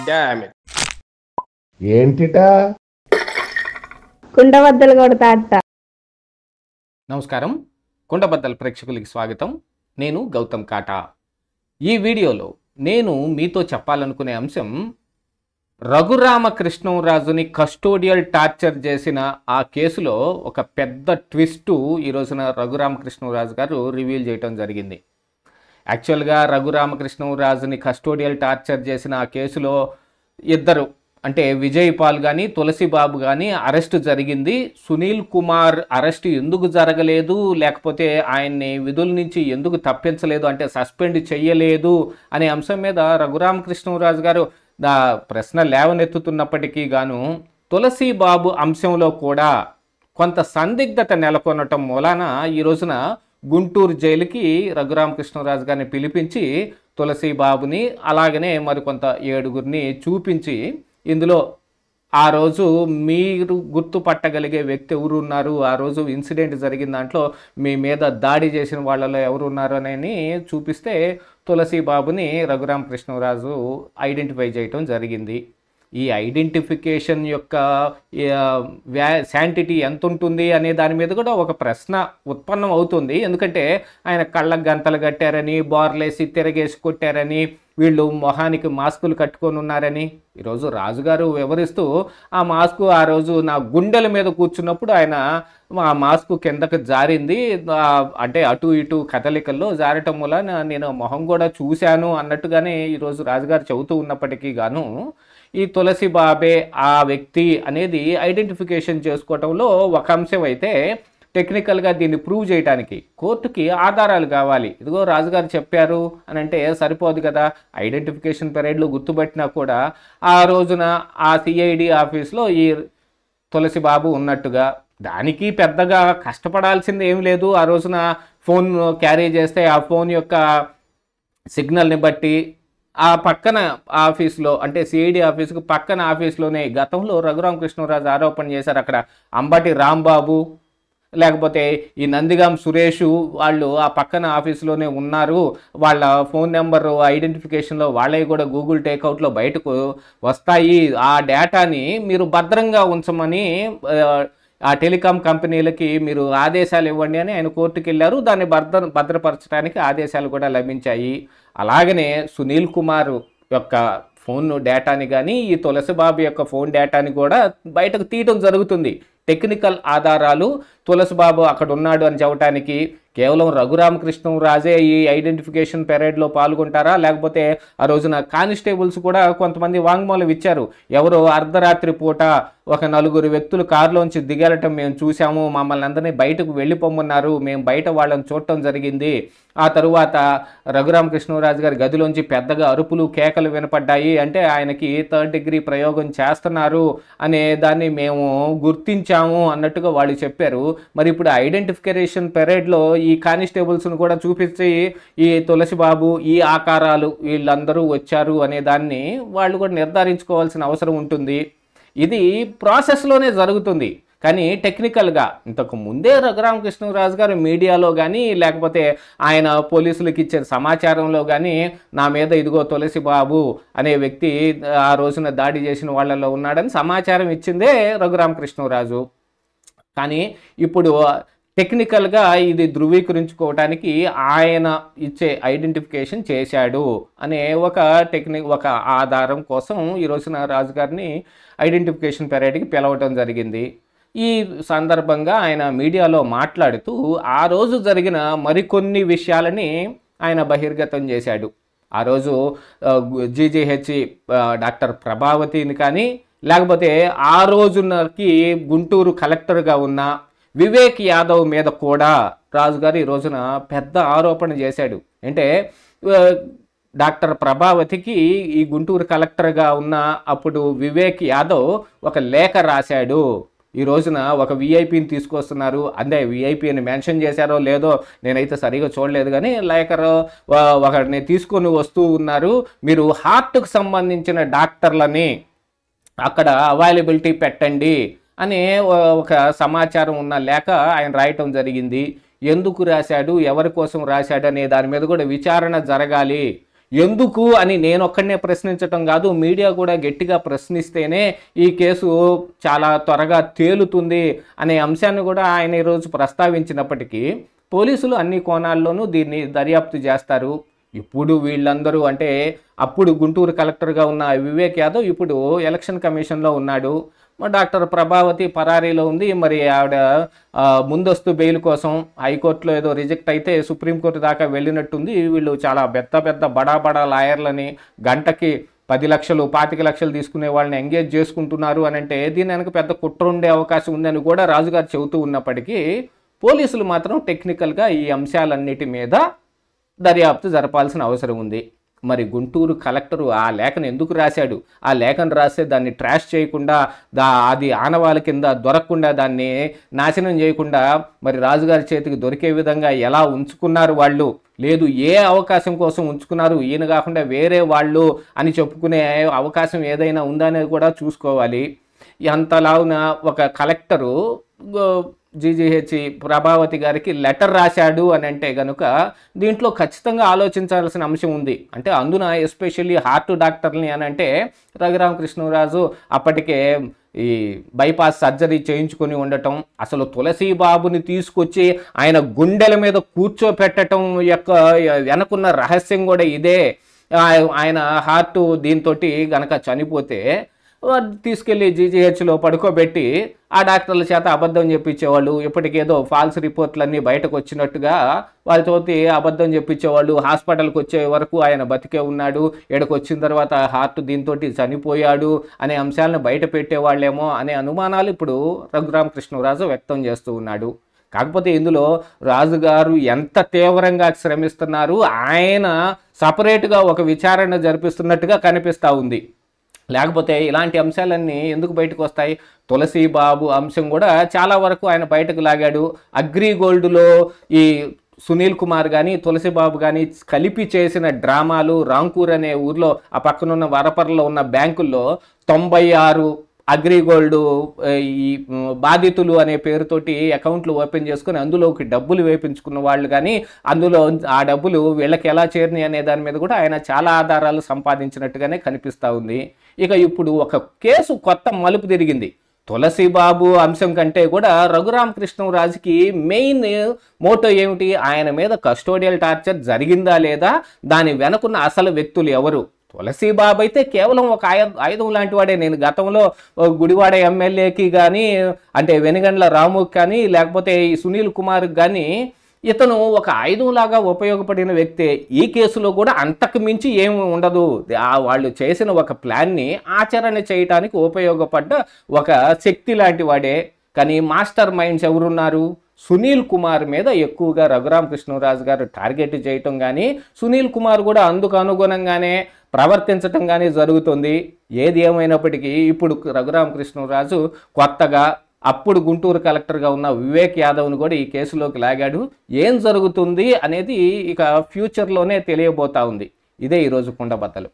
Damn it. ఏంటిటా కుండబద్దలు కొడతా అట్ట. నమస్కారం, కుండబద్దల ప్రేక్షకులకి స్వాగతం. నేను గౌతమ్ కాటా. ఈ వీడియోలో నేను మీతో చెప్పాలనుకునే అంశం, రఘురామకృష్ణరాజుని కస్టోడియల్ టార్చర్ చేసిన ఆ కేసులో ఒక పెద్ద ట్విస్టు ఈ రోజున రఘురామకృష్ణరాజు గారు రివీల్ చేయడం జరిగింది. యాక్చువల్గా రఘురామకృష్ణరాజుని కస్టోడియల్ టార్చర్ చేసిన ఆ కేసులో ఇద్దరు, అంటే విజయ్ పాల్ కానీ తులసిబాబు కానీ అరెస్టు జరిగింది. సునీల్ కుమార్ అరెస్టు ఎందుకు జరగలేదు, లేకపోతే ఆయన్ని విధుల నుంచి ఎందుకు తప్పించలేదు, అంటే సస్పెండ్ చెయ్యలేదు అనే అంశం మీద రఘురామకృష్ణరాజు గారు ప్రశ్న లేవనెత్తుతున్నప్పటికీ గాను తులసిబాబు అంశంలో కూడా కొంత సందిగ్ధత నెలకొనటం మూలాన ఈ రోజున గుంటూరు జైలుకి రఘురామకృష్ణరాజు గారిని పిలిపించి తులసిబాబుని అలాగనే మరికొంత 7గురిని చూపించి, ఇందులో ఆ రోజు మీరు గుర్తుపట్టగలిగే వ్యక్తి ఎవరు ఉన్నారు, ఆ రోజు ఇన్సిడెంట్ జరిగిన దాంట్లో మీ మీద దాడి చేసిన వాళ్ళలో ఎవరు ఉన్నారు అని చూపిస్తే తులసిబాబుని రఘురామకృష్ణరాజు ఐడెంటిఫై చేయటం జరిగింది. ఈ ఐడెంటిఫికేషన్ యొక్క శాంటిటీ ఎంత ఉంటుంది అనే దాని మీద కూడా ఒక ప్రశ్న ఉత్పన్నం అవుతుంది. ఎందుకంటే ఆయన కళ్ళకు గంతలు కట్టారని, బోర్లేసి తిరగేసి కొట్టారని, వీళ్ళు మొహానికి మాస్కులు కట్టుకొని ఉన్నారని ఈరోజు రాజుగారు వివరిస్తూ, ఆ మాస్కు ఆ రోజు నా గుండెల మీద కూర్చున్నప్పుడు ఆయన ఆ మాస్కు కిందకు జారింది, అంటే అటు ఇటు కదలికల్లో జారటం వల్ల నేను మొహం కూడా చూశాను అన్నట్టుగానే ఈరోజు రాజుగారు చెబుతూ ఉన్నప్పటికీ గాను ఈ తులసిబాబే ఆ వ్యక్తి అనేది ఐడెంటిఫికేషన్ చేసుకోవటంలో ఒక అంశం అయితే, టెక్నికల్గా దీన్ని ప్రూవ్ చేయడానికి కోర్టుకి ఆధారాలు కావాలి. ఇదిగో రాజుగారు చెప్పారు అని అంటే సరిపోదు కదా. ఐడెంటిఫికేషన్ పీరియడ్లో గుర్తుపట్టినా కూడా ఆ రోజున ఆ సిఐడి ఆఫీస్లో ఈ తులసిబాబు ఉన్నట్టుగా, దానికి పెద్దగా కష్టపడాల్సింది ఏం లేదు. ఆ రోజున ఫోన్ క్యారీ చేస్తే ఆ ఫోన్ యొక్క సిగ్నల్ని బట్టి ఆ పక్కన ఆఫీస్లో, అంటే సిఐడి ఆఫీస్కు పక్కన ఆఫీస్లోనే గతంలో రఘురామకృష్ణరాజు ఆరోపణ చేశారు, అక్కడ అంబటి రాంబాబు లేకపోతే ఈ నందిగాం సురేష్ వాళ్ళు ఆ పక్కన ఆఫీసులోనే ఉన్నారు, వాళ్ళ ఫోన్ నెంబర్ ఐడెంటిఫికేషన్లో వాళ్ళవి కూడా గూగుల్ టేక్అవుట్లో బయటకు వస్తాయి, ఆ డేటాని మీరు భద్రంగా ఉంచమని ఆ టెలికాం కంపెనీలకి మీరు ఆదేశాలు ఇవ్వండి అని ఆయన కోర్టుకు వెళ్ళారు. దాన్ని భద్రపరచడానికి ఆదేశాలు కూడా లభించాయి. అలాగనే సునీల్ కుమార్ యొక్క ఫోన్ డేటాని కానీ ఈ తులసిబాబు యొక్క ఫోన్ డేటాని కూడా బయటకు తీయటం జరుగుతుంది. టెక్నికల్ ఆధారాలు తులసిబాబు అక్కడ ఉన్నాడు అని చెప్పడానికి కేవలం రఘురామకృష్ణరాజే ఈ ఐడెంటిఫికేషన్ పెరేడ్లో పాల్గొంటారా, లేకపోతే ఆ రోజున కానిస్టేబుల్స్ కూడా కొంతమంది వాంగ్మూలం ఇచ్చారు, ఎవరో అర్ధరాత్రి పూట ఒక 4 వ్యక్తులు కారులోంచి దిగేయటం మేము చూసాము, మమ్మల్ని అందరినీ బయటకు వెళ్ళిపోమన్నారు, మేము బయట వాళ్ళని చూడటం జరిగింది, ఆ తరువాత రఘురామకృష్ణరాజు గారి గదిలోంచి పెద్దగా అరుపులు కేకలు వినపడ్డాయి, అంటే ఆయనకి 3rd డిగ్రీ ప్రయోగం చేస్తున్నారు అనే దాన్ని మేము గుర్తించాము అన్నట్టుగా వాళ్ళు చెప్పారు. మరి ఇప్పుడు ఐడెంటిఫికేషన్ పెరేడ్లో ఈ కానిస్టేబుల్స్ను కూడా చూపించి ఈ తులసిబాబు ఈ ఆకారాలు వీళ్ళందరూ వచ్చారు అనే దాన్ని వాళ్ళు కూడా నిర్ధారించుకోవాల్సిన అవసరం ఉంటుంది. ఇది ప్రాసెస్లోనే జరుగుతుంది. కానీ టెక్నికల్గా ఇంతకు ముందే రఘురామకృష్ణరాజు గారు మీడియాలో కానీ లేకపోతే ఆయన పోలీసులకు ఇచ్చే సమాచారంలో కానీ నా మీద ఇదిగో తులసిబాబు అనే వ్యక్తి ఆ రోజున దాడి చేసిన వాళ్ళలో ఉన్నాడని సమాచారం ఇచ్చిందే రఘురామకృష్ణరాజు. కానీ ఇప్పుడు టెక్నికల్గా ఇది ధృవీకరించుకోవడానికి ఆయన ఇచ్చే ఐడెంటిఫికేషన్ చేశాడు అనే ఒక ఆధారం కోసం ఈ రోజున రాజుగారిని ఐడెంటిఫికేషన్ పెరేడ్కి పిలవటం జరిగింది. ఈ సందర్భంగా ఆయన మీడియాలో మాట్లాడుతూ ఆ రోజు జరిగిన మరికొన్ని విషయాలని ఆయన బహిర్గతం చేశాడు. ఆ రోజు జీజీహెచ్ డాక్టర్ ప్రభావతిని కానీ, లేకపోతే ఆ రోజునకి గుంటూరు కలెక్టర్గా ఉన్న వివేక్ యాదవ్ మీద కూడా రాజుగారు ఈ రోజున పెద్ద ఆరోపణ చేశాడు. అంటే డాక్టర్ ప్రభావతికి ఈ గుంటూరు కలెక్టర్గా ఉన్న అప్పుడు వివేక్ యాదవ్ ఒక లేఖ రాశాడు, ఈ రోజున ఒక విఐపిని తీసుకొస్తున్నారు, అంటే విఐపిని మెన్షన్ చేశారో లేదో నేనైతే సరిగా చూడలేదు, కానీ లేఖలో ఒకరిని తీసుకొని వస్తూ ఉన్నారు, మీరు హార్ట్కు సంబంధించిన డాక్టర్లని అక్కడ అవైలబిలిటీ పెట్టండి అని ఒక సమాచారం ఉన్న లేఖ ఆయన రాయటం జరిగింది. ఎందుకు రాశాడు, ఎవరి కోసం రాశాడు అనే దాని మీద కూడా విచారణ జరగాలి. ఎందుకు అని నేను ఒక్కడనే ప్రశ్నించటం కాదు, మీడియా కూడా గట్టిగా ప్రశ్నిస్తేనే ఈ కేసు చాలా త్వరగా తేలుతుంది అనే అంశాన్ని కూడా ఆయన ఈరోజు ప్రస్తావించినప్పటికీ పోలీసులు అన్ని కోణాల్లోనూ దీన్ని దర్యాప్తు చేస్తారు. ఇప్పుడు వీళ్ళందరూ అంటే అప్పుడు గుంటూరు కలెక్టర్గా ఉన్న వివేక్ యాదవ్ ఇప్పుడు ఎలక్షన్ కమిషన్లో ఉన్నాడు. డాక్టర్ ప్రభావతి పరారీలో ఉంది. మరి ఆవిడ ముందస్తు బెయిల్ కోసం హైకోర్టులో ఏదో రిజెక్ట్ అయితే సుప్రీంకోర్టు దాకా వెళ్ళినట్టుంది. వీళ్ళు చాలా పెద్ద బడా లాయర్లని గంటకి 10 లక్షలు 25 లక్షలు తీసుకునే వాళ్ళని ఎంగేజ్ చేసుకుంటున్నారు అని అంటే దీని వెనక పెద్ద కుట్ర ఉండే అవకాశం ఉందని కూడా రాజుగారు చెబుతూ ఉన్నప్పటికీ పోలీసులు మాత్రం టెక్నికల్గా ఈ అంశాలన్నిటి మీద దర్యాప్తు జరపాల్సిన అవసరం ఉంది. మరి గుంటూరు కలెక్టరు ఆ లేఖను ఎందుకు రాశాడు? ఆ లేఖను రాస్తే దాన్ని ట్రాష్ చేయకుండా అది ఆనవాళ్ళ కింద దొరకకుండా దాన్ని నాశనం చేయకుండా మరి రాజుగారి చేతికి దొరికే విధంగా ఎలా ఉంచుకున్నారు వాళ్ళు? లేదు ఏ అవకాశం కోసం ఉంచుకున్నారు, ఈయన కాకుండా వేరే వాళ్ళు అని చెప్పుకునే అవకాశం ఏదైనా ఉందా అనేది కూడా చూసుకోవాలి. అంతలావున ఒక కలెక్టరు జీజీహెచ్ ప్రభావతి గారికి లెటర్ రాశాడు అని అంటే కనుక దీంట్లో ఖచ్చితంగా ఆలోచించాల్సిన అంశం ఉంది. అంటే అందున ఎస్పెషల్లీ హార్ట్ డాక్టర్ని అని అంటే రఘురామకృష్ణరాజు అప్పటికే ఈ బైపాస్ సర్జరీ చేయించుకొని ఉండటం, అసలు తులసి బాబుని తీసుకొచ్చి ఆయన గుండెల మీద కూర్చోపెట్టడం యొక్క వెనకున్న రహస్యం కూడా ఇదే. ఆయన హార్ట్ దీంతో గనక చనిపోతే తీసుకెళ్ళి జీజీహెచ్లో పడుకోబెట్టి ఆ డాక్టర్ల చేత అబద్ధం చెప్పించేవాళ్ళు. ఇప్పటికేదో ఫాల్స్ రిపోర్ట్లన్నీ బయటకు వచ్చినట్టుగా వాళ్ళతోటి అబద్ధం చెప్పించేవాళ్ళు. హాస్పిటల్కి వచ్చే వరకు ఆయన బతికే ఉన్నాడు, ఎక్కడికి వచ్చిన తర్వాత హార్ట్ దీంతో చనిపోయాడు అనే అంశాలను బయట పెట్టేవాళ్ళేమో అనే అనుమానాలు ఇప్పుడు రఘురామకృష్ణరాజు వ్యక్తం చేస్తూ ఉన్నాడు. కాకపోతే ఇందులో రాజుగారు ఎంత తీవ్రంగా శ్రమిస్తున్నారు, ఆయన సపరేట్గా ఒక విచారణ జరిపిస్తున్నట్టుగా కనిపిస్తూ ఉంది. లేకపోతే ఇలాంటి అంశాలన్నీ ఎందుకు బయటకు వస్తాయి? తులసి బాబు అంశం కూడా చాలా వరకు ఆయన బయటకు లాగాడు. అగ్రిగోల్డ్లో ఈ సునీల్ కుమార్ కానీ తులసి బాబు కానీ కలిపి చేసిన డ్రామాలు రాంకూర్ అనే ఊర్లో ఆ పక్కనున్న వరపర్లో ఉన్న బ్యాంకుల్లో 96 అగ్రిగోల్డ్ ఈ బాధితులు అనే పేరుతోటి అకౌంట్లు ఓపెన్ చేసుకుని అందులోకి డబ్బులు వేపించుకున్న వాళ్ళు కానీ అందులో ఆ డబ్బులు వీళ్ళకి ఎలా చేరినాయి అనే దాని మీద కూడా ఆయన చాలా ఆధారాలు సంపాదించినట్టుగానే కనిపిస్తూ ఉంది. ఇక ఇప్పుడు ఒక కేసు కొత్త మలుపు తిరిగింది. తులసి బాబు అంశం కంటే కూడా రఘురామకృష్ణరాజుకి మెయిన్ మోటో ఏమిటి? ఆయన మీద కస్టోడియల్ టార్చర్ జరిగిందా లేదా, దాని వెనుకున్న అసలు వ్యక్తులు ఎవరు? తులసి బాబు అయితే కేవలం ఒక ఆయుధం లాంటి వాడే. నేను గతంలో గుడివాడ ఎమ్మెల్యేకి కానీ అంటే వెనుగండ్ల రాముకి కానీ లేకపోతే ఈ సునీల్ కుమార్కి కానీ ఇతను ఒక ఆయుధంలాగా ఉపయోగపడిన వ్యక్తే. ఈ కేసులో కూడా అంతకు మించి ఏమి ఉండదు. వాళ్ళు చేసిన ఒక ప్లాన్ని ఆచరణ చేయటానికి ఉపయోగపడ్డ ఒక శక్తి లాంటి వాడే. కానీ మాస్టర్ మైండ్స్ ఎవరున్నారు? సునీల్ కుమార్ మీద ఎక్కువగా రఘురామకృష్ణరాజు గారు టార్గెట్ చేయటం కానీ సునీల్ కుమార్ కూడా అందుకు అనుగుణంగానే ప్రవర్తించటం కానీ జరుగుతుంది. ఏది ఏమైనప్పటికీ ఇప్పుడు రఘురామకృష్ణరాజు కొత్తగా అప్పుడు గుంటూరు కలెక్టర్గా ఉన్న వివేక్ యాదవ్ను కూడా ఈ కేసులోకి లాగాడు. ఏం జరుగుతుంది అనేది ఇక ఫ్యూచర్లోనే తెలియబోతా ఉంది. ఇదే ఈరోజు కుండబద్దలు.